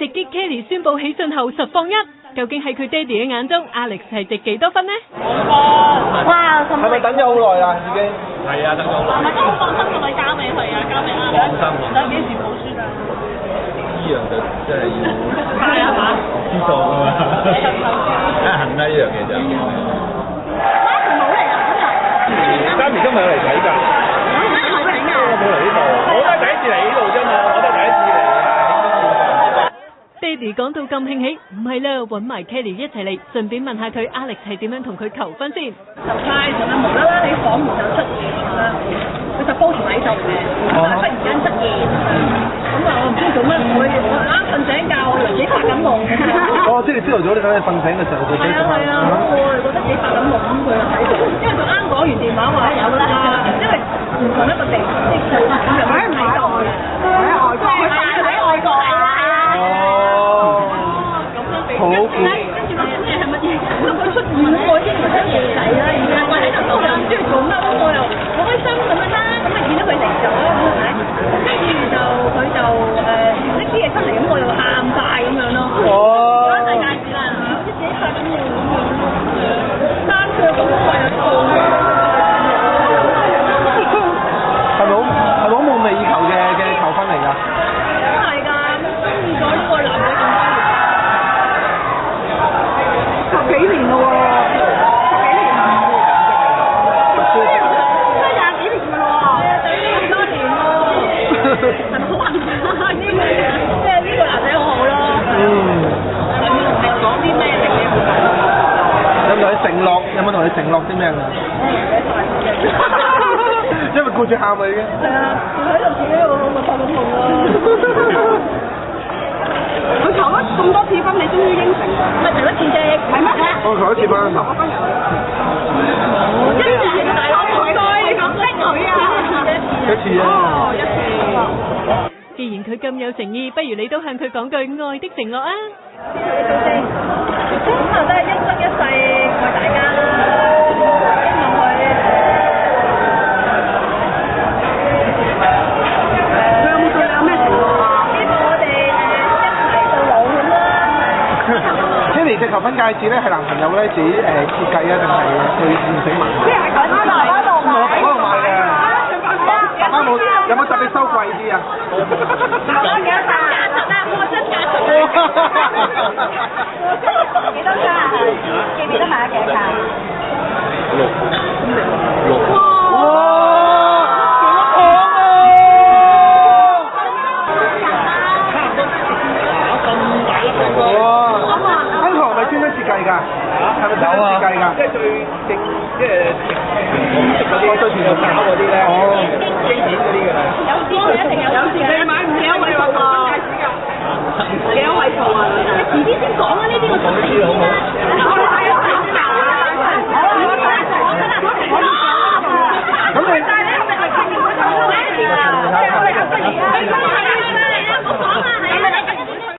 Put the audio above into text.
直擊 Kelly 宣佈喜訊後10放1，究竟喺佢爹哋嘅眼中 Alex 係值幾多分呢？哇！係咪等咗好耐啦？已經係啊，等咗好耐。係咪都好放心咁咪交俾佢啊？交俾Alex。放心。想幾時補書啊？呢樣就真係要快啊嘛！知數㗎嘛。梗係恨啦呢樣嘢就。冇嚟啊！嘉怡今日有嚟睇㗎。我冇嚟呢度，我都係第一次嚟呢度啫嘛，我都係第一次嚟。爹哋講到咁興起，唔係啦，揾埋 Kelly 一齊嚟，順便問下佢 Alex 係點樣同佢求婚先。surprise咁樣無啦啦喺房門就出現啦，佢就煲住喺度嘅，但係忽然間出現，咁啊我唔知做乜，我啱瞓醒覺，我以為自己發緊夢。哦，即係你朝頭早你等你瞓醒嘅時候，佢係啊係啊，咁我哋覺得自己發緊夢咁佢又喺度，因為佢啱講完電話話有啦，因為唔同一個地方，即係佢唔喺度嘅，喺外國，喺外國係啦。哦，好跟住話咩係乜嘢？佢出現我先唔得嘢仔啦，而家我喺度我又唔知佢做乜，我又好開心咁樣啦，咁啊見到佢嚟咗，係咪？跟住就佢就拎啲嘢出嚟，咁我又喊晒咁樣咯。哦，世界子啦，自己發緊夢咁樣，單腳咁我又痛。係咪好夢寐以求嘅求婚嚟㗎？真係㗎，中意咗呢個男仔咁多年，10幾年咯喎，10幾年，真係20幾年㗎咯喎，係啊，等咗咁多年咯，係咪好幸福啊？即係呢個男仔好好咯。有冇同你講啲咩嘅嘢？有冇同你承諾？有冇同你承諾啲咩㗎？因為顧住喊啊已經。係啊，佢喺度自己喺度咪發緊夢咯。佢求咗咁多次婚，你終於應承，咪求一次啫，係咩？我求一次婚。一次大佬唔該，你咁識佢啊？一次啊。哦，一次。既然佢咁有誠意，不如你都向佢講句愛的承諾啊！咁啊，都係一生一世愛大家啦，希望佢。佢有冇對你有咩承諾啊？希望我哋一齊到老咁啦。Kelly 隻求婚戒指咧係男朋友咧自己設計啊，定係佢現成買？即係喺嗰度買嘅。爸爸冇，有冇特別收貴啲啊？爸爸幾多價值啊？貨真價實啊！幾多卡啊？記唔記得買咗幾卡？6。Uncle 係咪專登設計㗎？係咪專登設計㗎？即係最正，即係傳統式嗰啲，最傳統膠嗰啲咧，經典嗰啲㗎。有一定有設計。